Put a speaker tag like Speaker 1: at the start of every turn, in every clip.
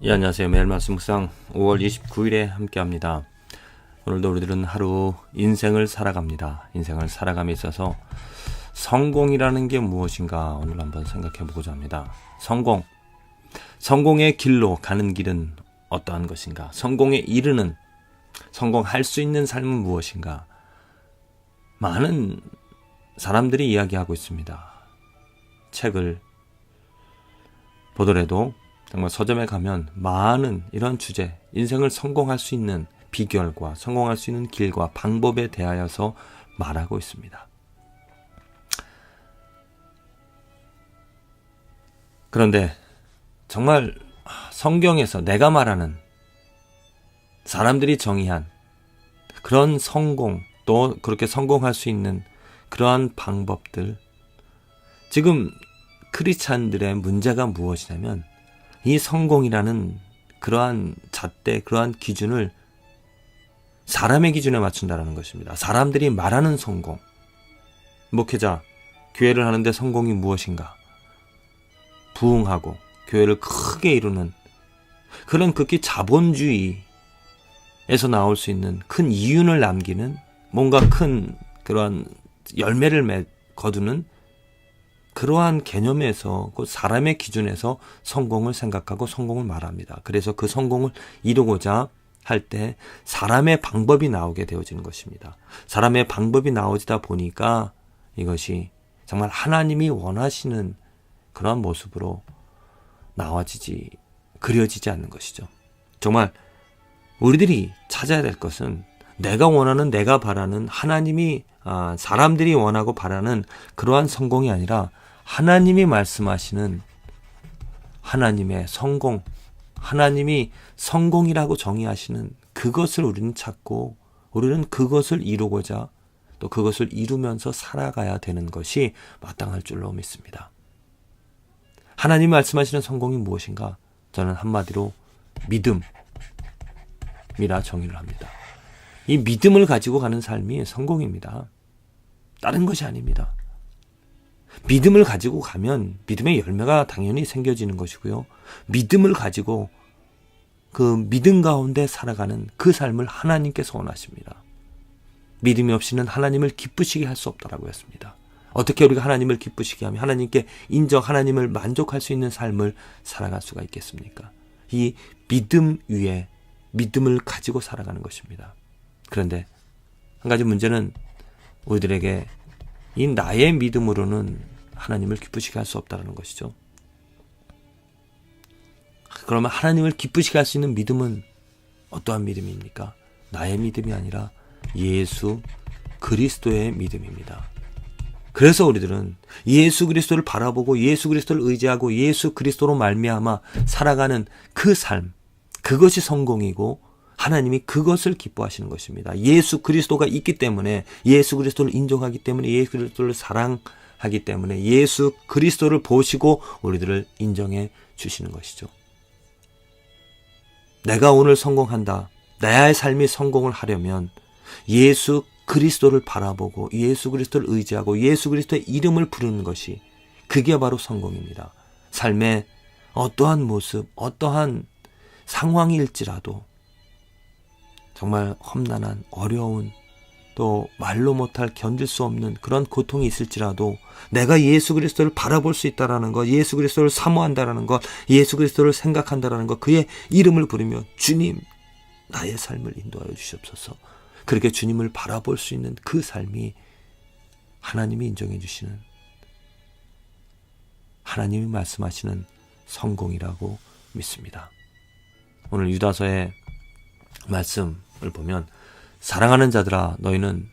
Speaker 1: 예, 안녕하세요. 매일 말씀 묵상 5월 29일에 함께합니다. 오늘도 우리들은 하루 인생을 살아갑니다. 인생을 살아감에 있어서 성공이라는 게 무엇인가 오늘 한번 생각해 보고자 합니다. 성공의 길로 가는 길은 어떠한 것인가? 성공에 이르는, 성공할 수 있는 삶은 무엇인가? 많은 사람들이 이야기하고 있습니다. 책을 보더라도 정말 서점에 가면 많은 이런 주제, 인생을 성공할 수 있는 비결과 성공할 수 있는 길과 방법에 대하여서 말하고 있습니다. 그런데 정말 성경에서 내가 말하는 사람들이 정의한 그런 성공, 또 그렇게 성공할 수 있는 그러한 방법들, 지금 크리스찬들의 문제가 무엇이냐면 이 성공이라는 그러한 잣대, 그러한 기준을 사람의 기준에 맞춘다는 것입니다. 사람들이 말하는 성공. 목회자, 교회를 하는데 성공이 무엇인가? 부흥하고 교회를 크게 이루는 그런 극히 자본주의에서 나올 수 있는 큰 이윤을 남기는 뭔가 큰 그러한 열매를 거두는 그러한 개념에서 그 사람의 기준에서 성공을 생각하고 성공을 말합니다. 그래서 그 성공을 이루고자 할 때 사람의 방법이 나오게 되어지는 것입니다. 사람의 방법이 나오지다 보니까 이것이 정말 하나님이 원하시는 그런 모습으로 그려지지 않는 것이죠. 정말 우리들이 찾아야 될 것은 내가 원하는, 내가 바라는, 사람들이 원하고 바라는 그러한 성공이 아니라 하나님이 말씀하시는 하나님의 성공, 하나님이 성공이라고 정의하시는 그것을 우리는 찾고 우리는 그것을 이루고자 또 그것을 이루면서 살아가야 되는 것이 마땅할 줄로 믿습니다. 하나님이 말씀하시는 성공이 무엇인가? 저는 한마디로 믿음이라 정의를 합니다. 이 믿음을 가지고 가는 삶이 성공입니다. 다른 것이 아닙니다. 믿음을 가지고 가면 믿음의 열매가 당연히 생겨지는 것이고요. 믿음을 가지고 그 믿음 가운데 살아가는 그 삶을 하나님께서 원하십니다. 믿음이 없이는 하나님을 기쁘시게 할 수 없다라고 했습니다. 어떻게 우리가 하나님을 기쁘시게 하며 하나님께 하나님을 만족할 수 있는 삶을 살아갈 수가 있겠습니까? 이 믿음 위에 믿음을 가지고 살아가는 것입니다. 그런데 한 가지 문제는 우리들에게 이 나의 믿음으로는 하나님을 기쁘시게 할 수 없다는 것이죠. 그러면 하나님을 기쁘시게 할 수 있는 믿음은 어떠한 믿음입니까? 나의 믿음이 아니라 예수 그리스도의 믿음입니다. 그래서 우리들은 예수 그리스도를 바라보고 예수 그리스도를 의지하고 예수 그리스도로 말미암아 살아가는 그 삶, 그것이 성공이고 하나님이 그것을 기뻐하시는 것입니다. 예수 그리스도가 있기 때문에, 예수 그리스도를 인정하기 때문에, 예수 그리스도를 사랑하기 때문에 예수 그리스도를 보시고 우리들을 인정해 주시는 것이죠. 내가 오늘 성공한다, 나의 삶이 성공을 하려면 예수 그리스도를 바라보고 예수 그리스도를 의지하고 예수 그리스도의 이름을 부르는 것이, 그게 바로 성공입니다. 삶의 어떠한 모습, 어떠한 상황일지라도 정말 험난한, 어려운, 또 말로 못할, 견딜 수 없는 그런 고통이 있을지라도 내가 예수 그리스도를 바라볼 수 있다는 것, 예수 그리스도를 사모한다는 것, 예수 그리스도를 생각한다는 것, 그의 이름을 부르며 주님, 나의 삶을 인도하여 주시옵소서. 그렇게 주님을 바라볼 수 있는 그 삶이 하나님이 인정해 주시는, 하나님이 말씀하시는 성공이라고 믿습니다. 오늘 유다서의 말씀을 보면, 사랑하는 자들아 너희는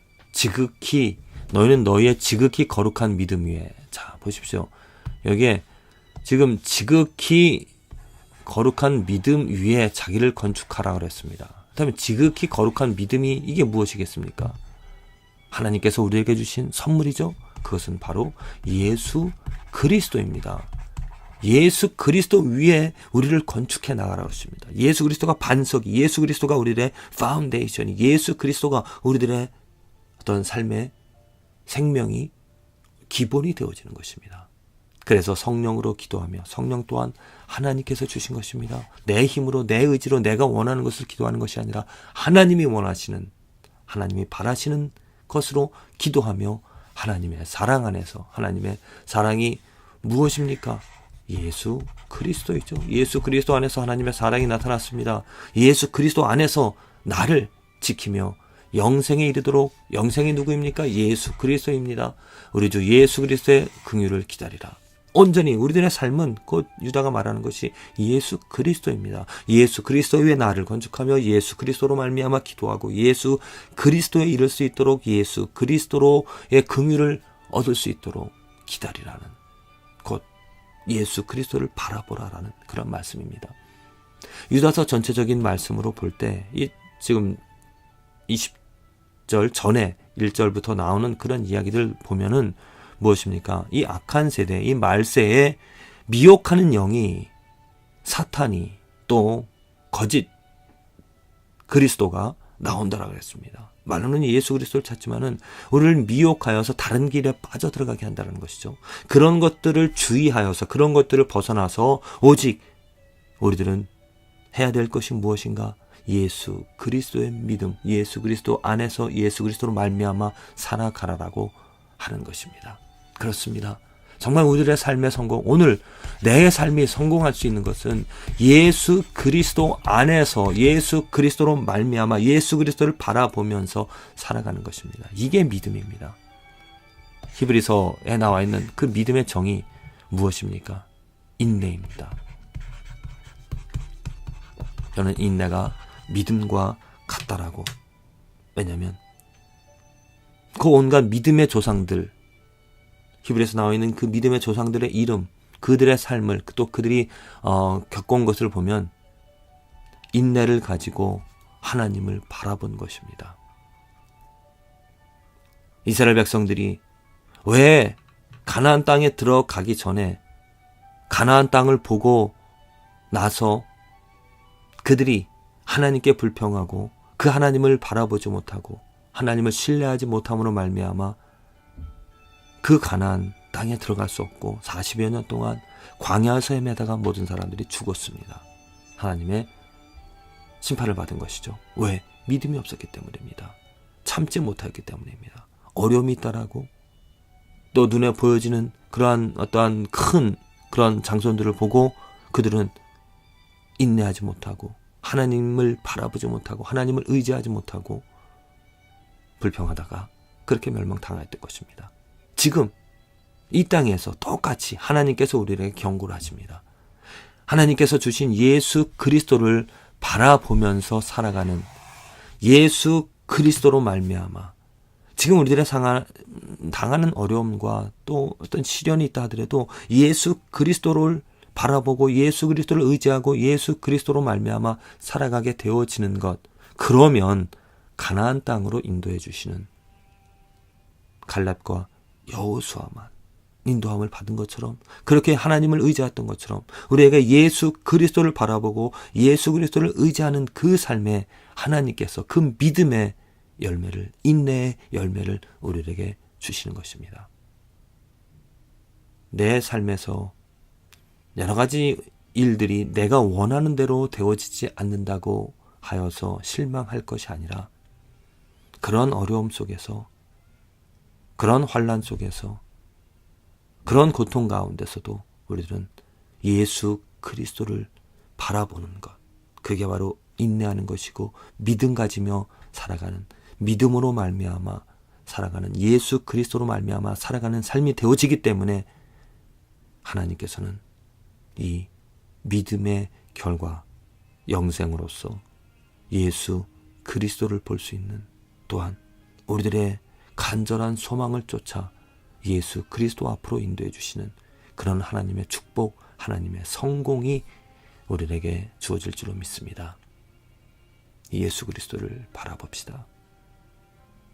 Speaker 1: 너희의 지극히 거룩한 믿음 위에, 자 보십시오, 여기에 지금 지극히 거룩한 믿음 위에 자기를 건축하라 그랬습니다. 그렇다면 지극히 거룩한 믿음이 이게 무엇이겠습니까? 하나님께서 우리에게 주신 선물이죠. 그것은 바로 예수 그리스도입니다. 예수 그리스도 위에 우리를 건축해 나가라고 했습니다. 예수 그리스도가 반석이, 예수 그리스도가 우리들의 파운데이션이, 예수 그리스도가 우리들의 어떤 삶의 생명이 기본이 되어지는 것입니다. 그래서 성령으로 기도하며 성령 또한 하나님께서 주신 것입니다. 내 힘으로 내 의지로 내가 원하는 것을 기도하는 것이 아니라 하나님이 원하시는, 하나님이 바라시는 것으로 기도하며 하나님의 사랑 안에서, 하나님의 사랑이 무엇입니까? 예수 그리스도이죠. 예수 그리스도 안에서 하나님의 사랑이 나타났습니다. 예수 그리스도 안에서 나를 지키며 영생에 이르도록, 영생이 누구입니까? 예수 그리스도입니다. 우리 주 예수 그리스도의 긍휼을 기다리라. 온전히 우리들의 삶은 곧 유다가 말하는 것이 예수 그리스도입니다. 예수 그리스도의 나를 건축하며 예수 그리스도로 말미암아 기도하고 예수 그리스도에 이를 수 있도록 예수 그리스도로의 긍휼을 얻을 수 있도록 기다리라는, 곧 예수 그리스도를 바라보라라는 그런 말씀입니다. 유다서 전체적인 말씀으로 볼 때 지금 20절 전에 1절부터 나오는 그런 이야기들 보면은 무엇입니까? 이 악한 세대, 이 말세에 미혹하는 영이, 사탄이, 또 거짓 그리스도가 나온다라고 했습니다. 말로는 예수 그리스도를 찾지만은 우리를 미혹하여서 다른 길에 빠져들어가게 한다는 것이죠. 그런 것들을 주의하여서, 그런 것들을 벗어나서 오직 우리들은 해야 될 것이 무엇인가? 예수 그리스도의 믿음, 예수 그리스도 안에서 예수 그리스도로 말미암아 살아가라라고 하는 것입니다. 그렇습니다. 정말 우리들의 삶의 성공, 오늘 내 삶이 성공할 수 있는 것은 예수 그리스도 안에서 예수 그리스도로 말미암아 예수 그리스도를 바라보면서 살아가는 것입니다. 이게 믿음입니다. 히브리서에 나와 있는 그 믿음의 정의 무엇입니까? 인내입니다. 저는 인내가 믿음과 같다라고. 왜냐하면 그 온갖 믿음의 조상들, 히브리서 나와 있는 그 믿음의 조상들의 이름, 그들의 삶을, 또 그들이 겪어온 것을 보면 인내를 가지고 하나님을 바라본 것입니다. 이스라엘 백성들이 왜 가나안 땅에 들어가기 전에 가나안 땅을 보고 나서 그들이 하나님께 불평하고 그 하나님을 바라보지 못하고 하나님을 신뢰하지 못함으로 말미암아 그 가나안 땅에 들어갈 수 없고 40여 년 동안 광야에서 헤매다가 모든 사람들이 죽었습니다. 하나님의 심판을 받은 것이죠. 왜? 믿음이 없었기 때문입니다. 참지 못했기 때문입니다. 어려움이 있다라고, 또 눈에 보여지는 그러한 어떠한 큰 그런 장소들을 보고 그들은 인내하지 못하고 하나님을 바라보지 못하고 하나님을 의지하지 못하고 불평하다가 그렇게 멸망당했던 것입니다. 지금 이 땅에서 똑같이 하나님께서 우리에게 경고를 하십니다. 하나님께서 주신 예수 그리스도를 바라보면서 살아가는, 예수 그리스도로 말미암아 지금 우리들의 당하는 어려움과 또 어떤 시련이 있다 하더라도 예수 그리스도를 바라보고 예수 그리스도를 의지하고 예수 그리스도로 말미암아 살아가게 되어지는 것, 그러면 가나안 땅으로 인도해 주시는 갈렙과 여호수아만 인도함을 받은 것처럼, 그렇게 하나님을 의지했던 것처럼 우리에게 예수 그리스도를 바라보고 예수 그리스도를 의지하는 그 삶에 하나님께서 그 믿음의 열매를, 인내의 열매를 우리에게 주시는 것입니다. 내 삶에서 여러 가지 일들이 내가 원하는 대로 되어지지 않는다고 하여서 실망할 것이 아니라 그런 어려움 속에서, 그런 환난 속에서, 그런 고통 가운데서도 우리들은 예수 그리스도를 바라보는 것, 그게 바로 인내하는 것이고 믿음 가지며 살아가는, 믿음으로 말미암아 살아가는, 예수 그리스도로 말미암아 살아가는 삶이 되어지기 때문에 하나님께서는 이 믿음의 결과, 영생으로서 예수 그리스도를 볼 수 있는, 또한 우리들의 간절한 소망을 쫓아 예수 그리스도 앞으로 인도해 주시는 그런 하나님의 축복, 하나님의 성공이 우리에게 주어질 줄로 믿습니다. 예수 그리스도를 바라봅시다.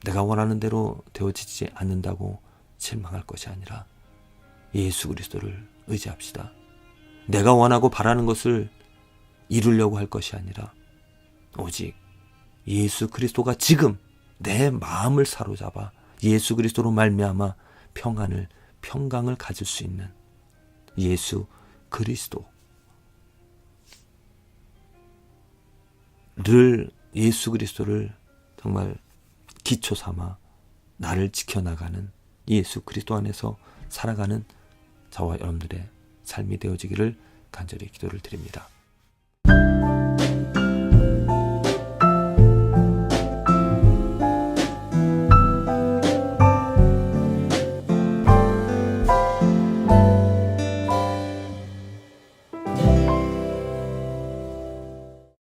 Speaker 1: 내가 원하는 대로 되어지지 않는다고 실망할 것이 아니라 예수 그리스도를 의지합시다. 내가 원하고 바라는 것을 이루려고 할 것이 아니라 오직 예수 그리스도가 지금 내 마음을 사로잡아 예수 그리스도로 말미암아 평강을 가질 수 있는 예수 그리스도를 예수 그리스도를 정말 기초 삼아 나를 지켜나가는 예수 그리스도 안에서 살아가는 저와 여러분들의 삶이 되어지기를 간절히 기도를 드립니다.